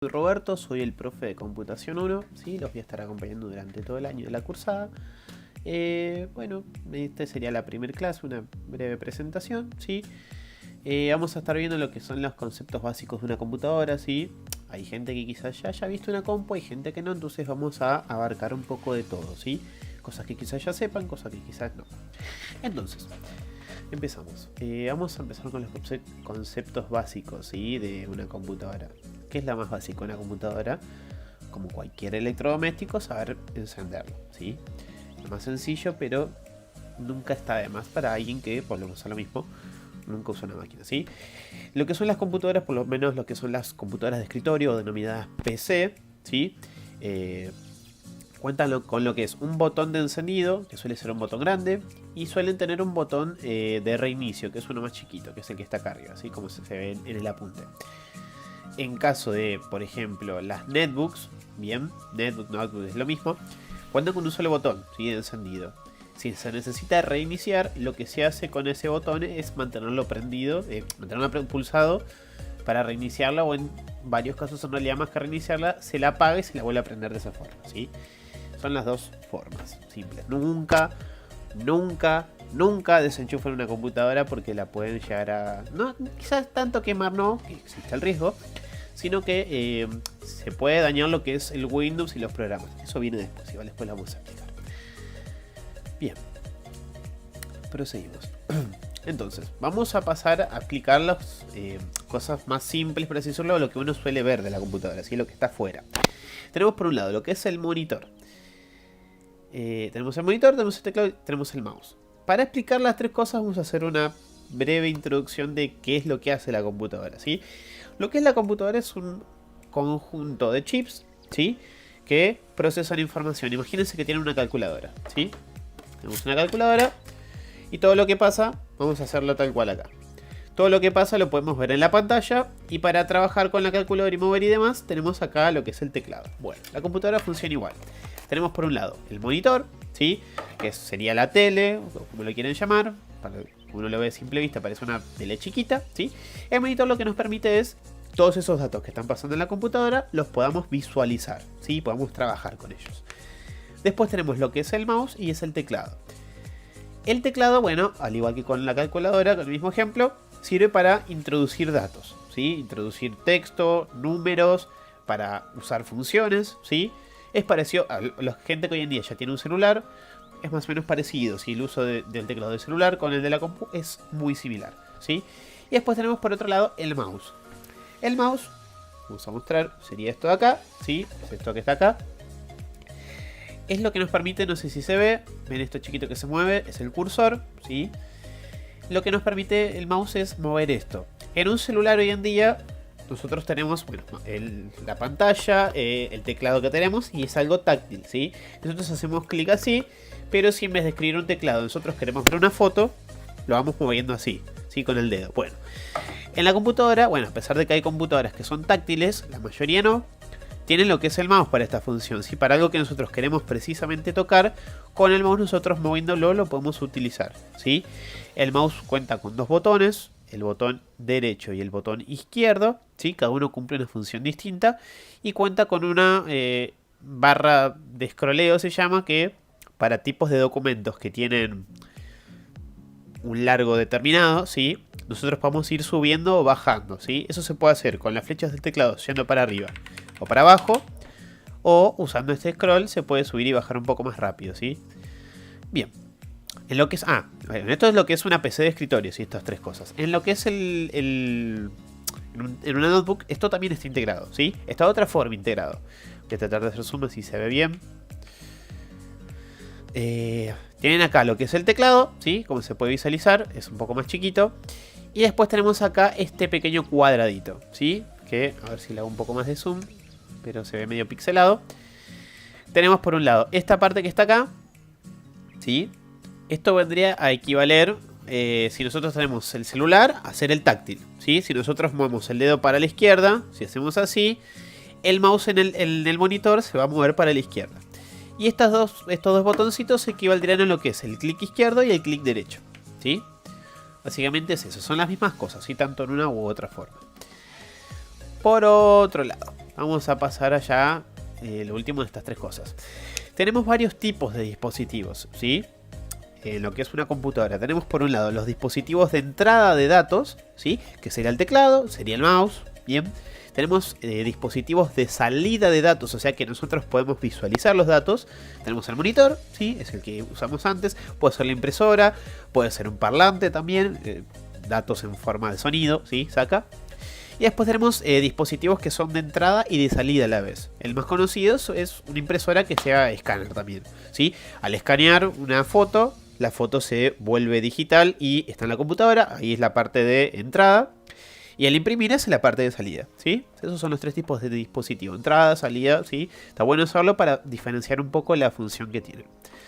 Soy Roberto, soy el profe de Computación 1, ¿sí? Los voy a estar acompañando durante todo el año de la cursada. Bueno, esta sería la primera clase, una breve presentación, ¿sí? Vamos a estar viendo lo que son los conceptos básicos de una computadora, ¿sí? Hay gente que quizás ya haya visto una compu, hay gente que no, entonces vamos a abarcar un poco de todo, ¿sí? Cosas que quizás ya sepan, cosas que quizás no. Entonces, empezamos. Vamos a empezar con los conceptos básicos, ¿sí? De una computadora. ¿Qué es lo más básico de una computadora? Como cualquier electrodoméstico, saber encenderlo, ¿sí? Lo más sencillo, pero nunca está de más para alguien que, por lo menos a lo mismo, nunca usa una máquina, ¿sí? Lo que son las computadoras, por lo menos lo que son las computadoras de escritorio, denominadas PC, ¿sí? Cuentan con lo que es un botón de encendido, que suele ser un botón grande, y suelen tener un botón de reinicio, que es uno más chiquito, que es el que está acá arriba, así como se ve en el apunte. En caso de, por ejemplo, las netbooks, bien, netbook, notebook es lo mismo, cuentan con un solo botón, ¿sí? De encendido. Si se necesita reiniciar, lo que se hace con ese botón es mantenerlo prendido, mantenerlo pulsado para reiniciarla, o en varios casos en realidad más que reiniciarla, se la apaga y se la vuelve a prender de esa forma, ¿sí? Son las dos formas simples. Nunca desenchufen una computadora porque la pueden llegar a... No, quizás tanto quemar no, que existe el riesgo, sino que se puede dañar lo que es el Windows y los programas. Eso viene después, igual después lo vamos a explicar. Bien, proseguimos. Entonces, vamos a pasar a aplicar las cosas más simples, por así decirlo, lo que uno suele ver de la computadora, ¿sí? Lo que está afuera. Tenemos por un lado lo que es el monitor. Tenemos el monitor, tenemos el teclado y tenemos el mouse. Para explicar las tres cosas vamos a hacer una breve introducción de qué es lo que hace la computadora, ¿sí? Lo que es la computadora es un conjunto de chips, ¿sí? Que procesan información. Imagínense que tienen una calculadora, ¿sí? Tenemos una calculadora y todo lo que pasa, vamos a hacerlo tal cual acá. Todo lo que pasa lo podemos ver en la pantalla, y para trabajar con la calculadora y mover y demás, tenemos acá lo que es el teclado. Bueno, la computadora funciona igual. Tenemos por un lado el monitor, ¿sí? Que sería la tele, o como lo quieren llamar. Para uno lo ve de simple vista, parece una tele chiquita, ¿sí? El monitor lo que nos permite es todos esos datos que están pasando en la computadora los podamos visualizar, ¿sí? Podamos trabajar con ellos. Después tenemos lo que es el mouse y es el teclado. El teclado, bueno, al igual que con la calculadora, con el mismo ejemplo, sirve para introducir datos, ¿sí? Introducir texto, números, para usar funciones, ¿sí? Es parecido a la gente que hoy en día ya tiene un celular, es más o menos parecido, ¿sí? El uso del teclado de celular con el de la compu es muy similar, ¿sí? Y después tenemos por otro lado el mouse. El mouse, vamos a mostrar, sería esto de acá, ¿sí? Es esto que está acá. Es lo que nos permite, no sé si se ve, ven esto chiquito que se mueve, es el cursor, ¿sí? Lo que nos permite el mouse es mover esto. En un celular hoy en día nosotros tenemos, bueno, la pantalla, el teclado que tenemos, y es algo táctil, ¿sí? Nosotros hacemos clic así, pero si en vez de escribir un teclado nosotros queremos ver una foto, lo vamos moviendo así, ¿sí? Con el dedo. Bueno, en la computadora, bueno, a pesar de que hay computadoras que son táctiles, la mayoría no, tienen lo que es el mouse para esta función, ¿sí? Para algo que nosotros queremos precisamente tocar, con el mouse nosotros moviéndolo lo podemos utilizar, ¿sí? El mouse cuenta con dos botones, el botón derecho y el botón izquierdo, ¿sí? Cada uno cumple una función distinta, y cuenta con una barra de scrolleo, se llama, que para tipos de documentos que tienen un largo determinado, ¿sí? Nosotros podemos ir subiendo o bajando, ¿sí? Eso se puede hacer con las flechas del teclado yendo para arriba o para abajo, o usando este scroll se puede subir y bajar un poco más rápido, ¿sí? Bien. En lo que es... bueno, esto es lo que es una PC de escritorio, ¿sí? Estas tres cosas. En lo que es en una notebook, esto también está integrado, ¿sí? Está de otra forma integrado. Voy a tratar de hacer zoom así se ve bien. Tienen acá lo que es el teclado, ¿sí? Como se puede visualizar, es un poco más chiquito. Y después tenemos acá este pequeño cuadradito, ¿sí? Que, a ver si le hago un poco más de zoom, pero se ve medio pixelado. Tenemos por un lado esta parte que está acá, ¿sí? Esto vendría a equivaler, si nosotros tenemos el celular, a hacer el táctil, ¿sí? Si nosotros movemos el dedo para la izquierda, si hacemos así, el mouse en el monitor se va a mover para la izquierda. Y estos dos botoncitos equivaldrían a lo que es el clic izquierdo y el clic derecho, ¿sí? Básicamente es eso, son las mismas cosas, ¿sí? Tanto en una u otra forma. Por otro lado, vamos a pasar allá lo último de estas tres cosas. Tenemos varios tipos de dispositivos, ¿sí? En lo que es una computadora tenemos por un lado los dispositivos de entrada de datos, ¿sí? Que sería el teclado, sería el mouse, bien. Tenemos dispositivos de salida de datos, o sea que nosotros podemos visualizar los datos. Tenemos el monitor, ¿sí? Es el que usamos antes, puede ser la impresora, puede ser un parlante también, datos en forma de sonido, ¿sí? Saca. Y después tenemos dispositivos que son de entrada y de salida a la vez. El más conocido es una impresora que sea escáner también, ¿sí? Al escanear una foto, la foto se vuelve digital y está en la computadora. Ahí es la parte de entrada. Y al imprimir es la parte de salida, ¿sí? Esos son los tres tipos de dispositivo. Entrada, salida, ¿sí? Está bueno usarlo para diferenciar un poco la función que tiene.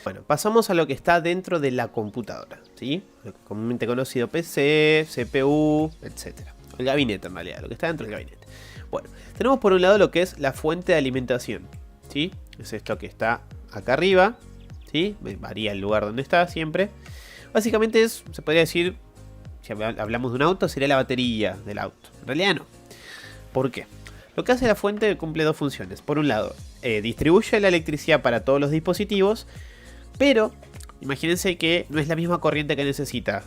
Bueno, pasamos a lo que está dentro de la computadora, ¿sí? Lo comúnmente conocido PC, CPU, etcétera. El gabinete en realidad, lo que está dentro del gabinete. Bueno, tenemos por un lado lo que es la fuente de alimentación, ¿sí? Es esto que está acá arriba, ¿sí? Varía el lugar donde está siempre. Básicamente se podría decir, si hablamos de un auto, sería la batería del auto. En realidad no. ¿Por qué? Lo que hace la fuente cumple dos funciones. Por un lado, distribuye la electricidad para todos los dispositivos, pero imagínense que no es la misma corriente que necesita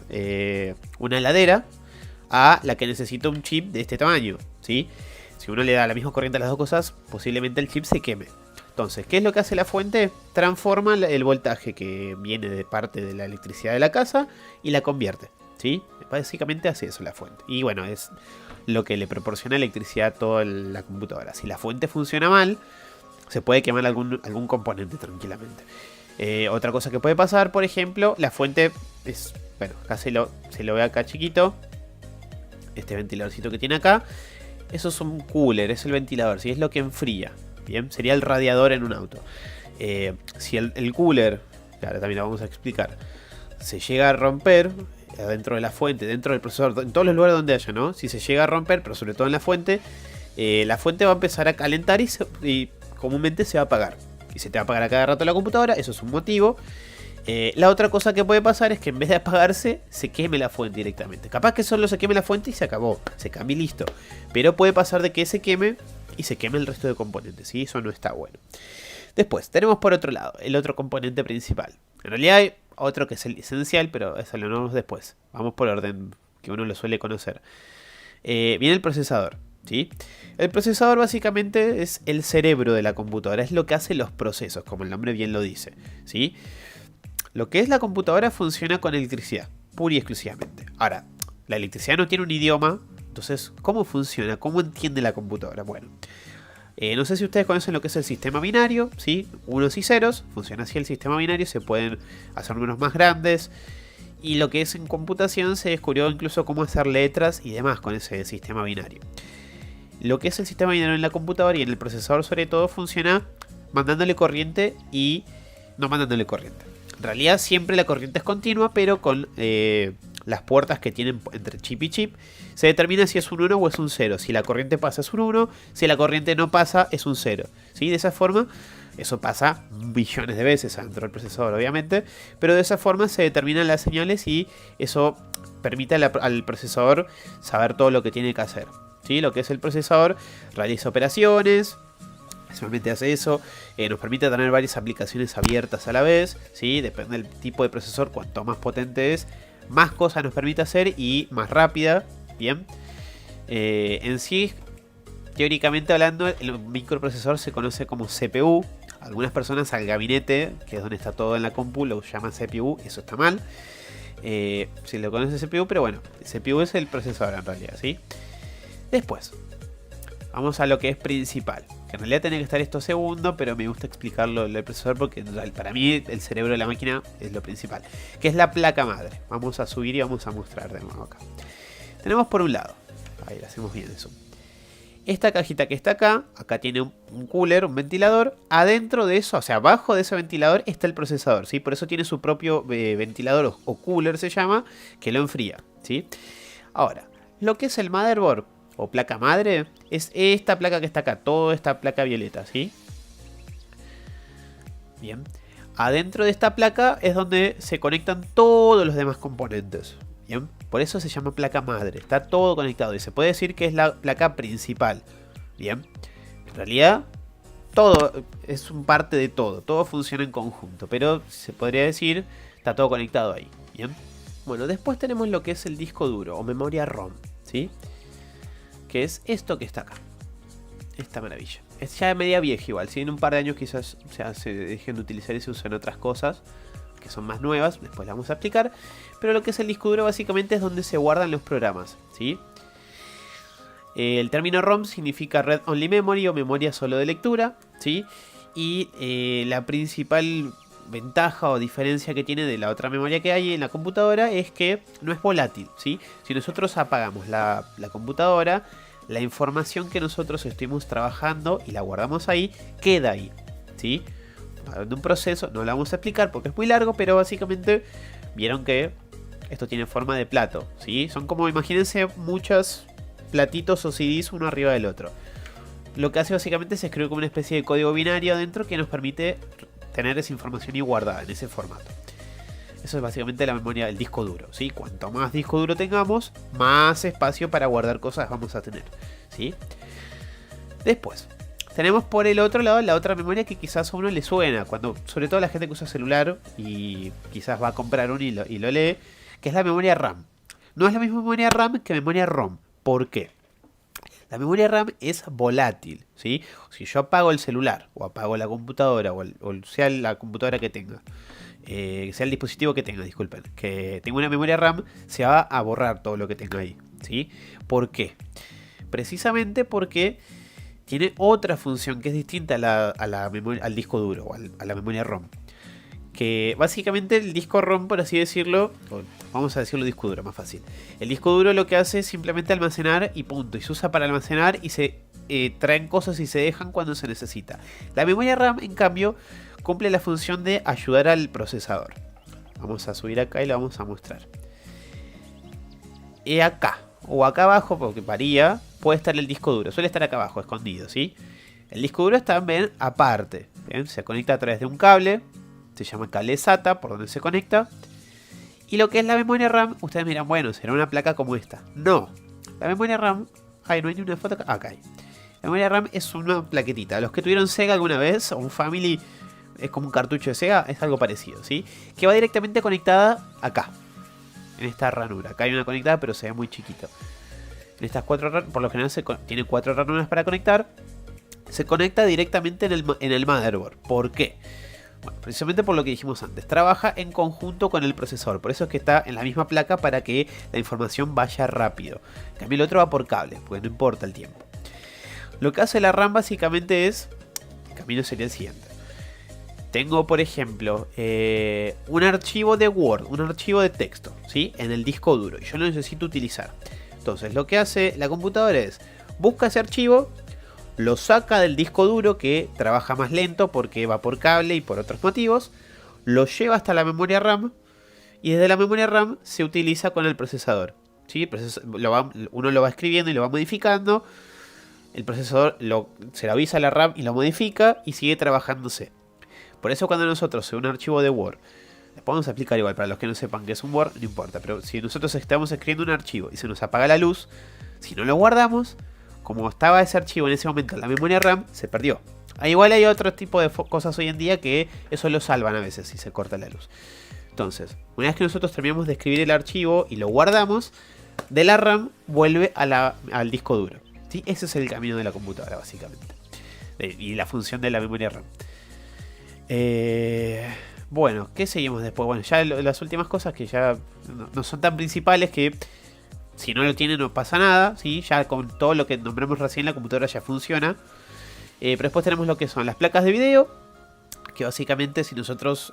una heladera a la que necesita un chip de este tamaño, ¿sí? Si uno le da la misma corriente a las dos cosas, posiblemente el chip se queme. Entonces, ¿qué es lo que hace la fuente? Transforma el voltaje que viene de parte de la electricidad de la casa y la convierte, ¿sí? Básicamente hace eso la fuente. Y bueno, es lo que le proporciona electricidad a toda la computadora. Si la fuente funciona mal, se puede quemar algún componente tranquilamente. Otra cosa que puede pasar, por ejemplo, la fuente es... Bueno, acá se lo ve acá chiquito. Este ventiladorcito que tiene acá. Eso es un cooler, es el ventilador, ¿sí? Es lo que enfría. Bien, sería el radiador en un auto. Si el cooler, claro, también lo vamos a explicar, se llega a romper dentro de la fuente, dentro del procesador, en todos los lugares donde haya, ¿no? Si se llega a romper, pero sobre todo en la fuente va a empezar a calentar y comúnmente se va a apagar. Y se te va a apagar a cada rato la computadora, eso es un motivo. La otra cosa que puede pasar es que en vez de apagarse, se queme la fuente directamente. Capaz que solo se queme la fuente y se acabó, se cambia y listo. Pero puede pasar de que se queme y se queme el resto de componentes, ¿sí? Eso no está bueno. Después, tenemos por otro lado, el otro componente principal. En realidad hay otro que es el esencial, pero eso lo vemos después. Vamos por orden, que uno lo suele conocer. Viene el procesador, ¿sí? El procesador básicamente es el cerebro de la computadora, es lo que hace los procesos, como el nombre bien lo dice, ¿sí? Lo que es la computadora funciona con electricidad, pura y exclusivamente. Ahora, la electricidad no tiene un idioma, entonces, ¿cómo funciona? ¿Cómo entiende la computadora? Bueno, no sé si ustedes conocen lo que es el sistema binario, ¿sí? Unos y ceros, funciona así el sistema binario, se pueden hacer números más grandes. Y lo que es en computación se descubrió incluso cómo hacer letras y demás con ese sistema binario. Lo que es el sistema binario en la computadora y en el procesador sobre todo funciona mandándole corriente y no mandándole corriente. En realidad siempre la corriente es continua, pero con las puertas que tienen entre chip y chip se determina si es un 1 o es un 0. Si la corriente pasa es un 1, si la corriente no pasa es un 0. ¿Sí? De esa forma, eso pasa billones de veces dentro del procesador obviamente, pero de esa forma se determinan las señales y eso permite al procesador saber todo lo que tiene que hacer. ¿Sí? Lo que es el procesador realiza operaciones, solamente hace eso, nos permite tener varias aplicaciones abiertas a la vez, ¿sí? Depende del tipo de procesador, cuanto más potente es, más cosas nos permite hacer y más rápida, ¿bien? En sí, teóricamente hablando, el microprocesador se conoce como CPU. Algunas personas al gabinete, que es donde está todo en la compu, lo llaman CPU, eso está mal. Si lo conoce CPU, pero bueno, CPU es el procesador en realidad, ¿sí? Después, vamos a lo que es principal. Que en realidad tiene que estar esto segundo, pero me gusta explicarlo el procesador porque para mí el cerebro de la máquina es lo principal. Que es la placa madre. Vamos a subir y vamos a mostrar de nuevo acá. Tenemos por un lado, ahí lo hacemos bien eso. Esta cajita que está acá, acá tiene un cooler, un ventilador. Adentro de eso, o sea, abajo de ese ventilador está el procesador, ¿sí? Por eso tiene su propio ventilador o cooler se llama, que lo enfría, ¿sí? Ahora, lo que es el motherboard o placa madre es esta placa que está acá, toda esta placa violeta, ¿sí? Bien. Adentro de esta placa es donde se conectan todos los demás componentes. Bien. Por eso se llama placa madre. Está todo conectado y se puede decir que es la placa principal. Bien. En realidad, todo es un parte de todo. Todo funciona en conjunto. Pero se podría decir, está todo conectado ahí. Bien. Bueno, después tenemos lo que es el disco duro o memoria ROM. ¿Sí? Que es esto que está acá. Esta maravilla. Es ya media vieja igual. Si en un par de años quizás se dejen de utilizar y se usan otras cosas que son más nuevas. Después las vamos a explicar. Pero lo que es el disco duro básicamente es donde se guardan los programas. ¿Sí? El término ROM significa Read Only Memory o memoria solo de lectura. ¿Sí? Y la principal ventaja o diferencia que tiene de la otra memoria que hay en la computadora es que no es volátil. ¿Sí? Si nosotros apagamos la computadora, la información que nosotros estuvimos trabajando y la guardamos ahí, queda ahí. ¿Sí? De un proceso, no lo vamos a explicar porque es muy largo, pero básicamente vieron que esto tiene forma de plato. ¿Sí? Son como, imagínense, muchos platitos o CDs uno arriba del otro. Lo que hace básicamente es escribir como una especie de código binario adentro que nos permite tener esa información ahí guardada en ese formato. Eso es básicamente la memoria del disco duro, ¿sí? Cuanto más disco duro tengamos, más espacio para guardar cosas vamos a tener, ¿sí? Después, tenemos por el otro lado la otra memoria que quizás a uno le suena, cuando, sobre todo la gente que usa celular y quizás va a comprar uno y lo lee, que es la memoria RAM. No es la misma memoria RAM que memoria ROM. ¿Por qué? La memoria RAM es volátil, ¿sí? Si yo apago el celular, o apago la computadora, o sea la computadora que tenga, sea el dispositivo que tenga, disculpen, que tenga una memoria RAM, se va a borrar todo lo que tenga ahí, ¿sí? ¿Por qué? Precisamente porque tiene otra función que es distinta al disco duro, o a la memoria ROM. Que básicamente el disco ROM, por así decirlo, vamos a decirlo disco duro, más fácil. El disco duro lo que hace es simplemente almacenar y punto. Y se usa para almacenar y se traen cosas y se dejan cuando se necesita. La memoria RAM, en cambio, cumple la función de ayudar al procesador. Vamos a subir acá y lo vamos a mostrar. Y acá, o acá abajo, porque varía, puede estar el disco duro. Suele estar acá abajo, escondido, ¿sí? El disco duro está también aparte. ¿Bien? Se conecta a través de un cable. Se llama cable SATA, por donde se conecta. Y lo que es la memoria RAM, ustedes miran, bueno, será una placa como esta. No, la memoria RAM, ay, no hay ni una foto acá, acá hay. La memoria RAM es una plaquetita. Los que tuvieron Sega alguna vez, o un Family, es como un cartucho de Sega, es algo parecido, ¿sí? Que va directamente conectada acá, en esta ranura. Acá hay una conectada, pero se ve muy chiquito. En estas cuatro ranuras, por lo general tiene 4 ranuras para conectar. Se conecta directamente en el motherboard. ¿Por qué? Bueno, precisamente por lo que dijimos antes, trabaja en conjunto con el procesador, por eso es que está en la misma placa para que la información vaya rápido. En cambio el otro va por cable, porque no importa el tiempo. Lo que hace la RAM básicamente es, el camino sería el siguiente. Tengo por ejemplo un archivo de Word, un archivo de texto, ¿sí? En el disco duro y yo lo necesito utilizar. Entonces lo que hace la computadora es, busca ese archivo, lo saca del disco duro que trabaja más lento porque va por cable y por otros motivos, lo lleva hasta la memoria RAM y desde la memoria RAM se utiliza con el procesador. ¿Sí? Uno lo va escribiendo y lo va modificando, el procesador se lo avisa a la RAM y lo modifica y sigue trabajándose. Por eso cuando nosotros en un archivo de Word, les podemos explicar igual para los que no sepan qué es un Word, no importa, pero si nosotros estamos escribiendo un archivo y se nos apaga la luz, si no lo guardamos, como estaba ese archivo en ese momento en la memoria RAM, se perdió. Igual hay otro tipo de cosas hoy en día que eso lo salvan a veces si se corta la luz. Entonces, una vez que nosotros terminamos de escribir el archivo y lo guardamos, de la RAM vuelve al disco duro. ¿Sí? Ese es el camino de la computadora básicamente. Y la función de la memoria RAM. Bueno, ¿qué seguimos después? Bueno, ya las últimas cosas que ya no son tan principales, que si no lo tiene no pasa nada, ¿sí? Ya con todo lo que nombramos recién la computadora ya funciona. Pero después tenemos lo que son las placas de video, que básicamente si nosotros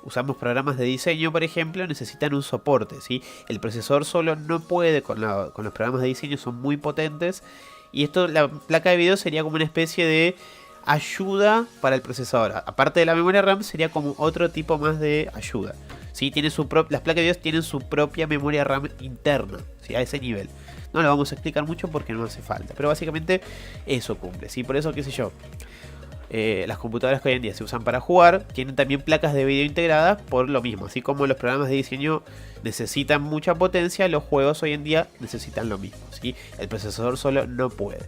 usamos programas de diseño, por ejemplo, necesitan un soporte, ¿sí? El procesador solo no puede con los programas de diseño, son muy potentes. Y la placa de video sería como una especie de ayuda para el procesador. Aparte de la memoria RAM, sería como otro tipo más de ayuda. ¿Sí? Las placas de video tienen su propia memoria RAM interna, ¿sí? A ese nivel. No lo vamos a explicar mucho porque no hace falta, pero básicamente eso cumple, ¿sí? Por eso, qué sé yo, las computadoras que hoy en día se usan para jugar tienen también placas de video integradas por lo mismo. Así como los programas de diseño necesitan mucha potencia, los juegos hoy en día necesitan lo mismo, ¿sí? El procesador solo no puede.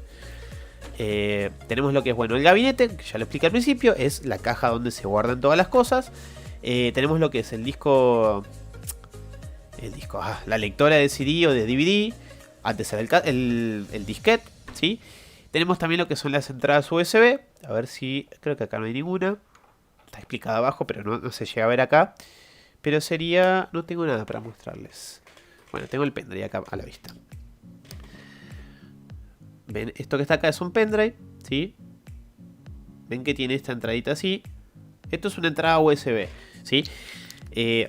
Tenemos lo que es, bueno, el gabinete, que ya lo expliqué al principio, es la caja donde se guardan todas las cosas. Tenemos lo que es el disco, la lectora de CD o de DVD. Antes era el disquete, ¿sí? Tenemos también lo que son las entradas USB. A ver si, creo que acá no hay ninguna. Está explicado abajo, pero no se llega a ver acá. Pero sería, no tengo nada para mostrarles. Bueno, tengo el pendrive acá a la vista. Ven, esto que está acá es un pendrive, ¿sí? Ven que tiene esta entradita así. Esto es una entrada USB, ¿sí?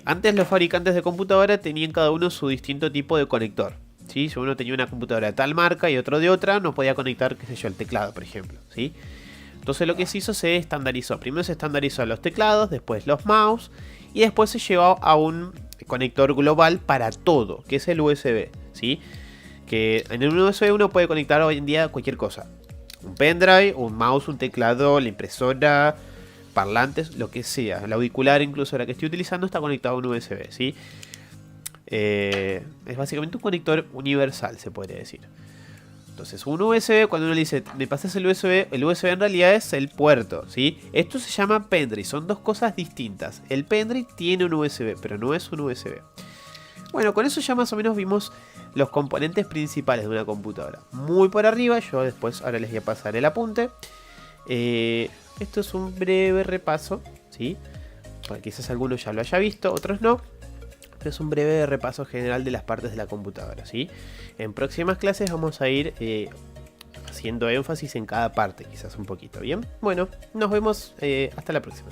Antes los fabricantes de computadora tenían cada uno su distinto tipo de conector, ¿sí? Si uno tenía una computadora de tal marca y otro de otra, no podía conectar, qué sé yo, el teclado, por ejemplo, ¿sí? Entonces lo que se hizo, se estandarizó. Primero se estandarizó los teclados, después los mouse y después se llevó a un conector global para todo, que es el USB, ¿sí? Que en el USB uno puede conectar hoy en día cualquier cosa. Un pendrive, un mouse, un teclado, la impresora, parlantes, lo que sea. El auricular, incluso la que estoy utilizando, está conectado a un USB, ¿sí? Es básicamente un conector universal, se podría decir. Entonces, un USB, cuando uno le dice, me pasas el USB en realidad es el puerto, ¿sí? Esto se llama pendrive, son dos cosas distintas. El pendrive tiene un USB, pero no es un USB. Bueno, con eso ya más o menos vimos los componentes principales de una computadora. Muy por arriba, yo después ahora les voy a pasar el apunte. Esto es un breve repaso, ¿sí? Porque quizás algunos ya lo haya visto, otros no. Pero es un breve repaso general de las partes de la computadora, ¿sí? En próximas clases vamos a ir haciendo énfasis en cada parte, quizás un poquito, ¿bien? Bueno, nos vemos hasta la próxima.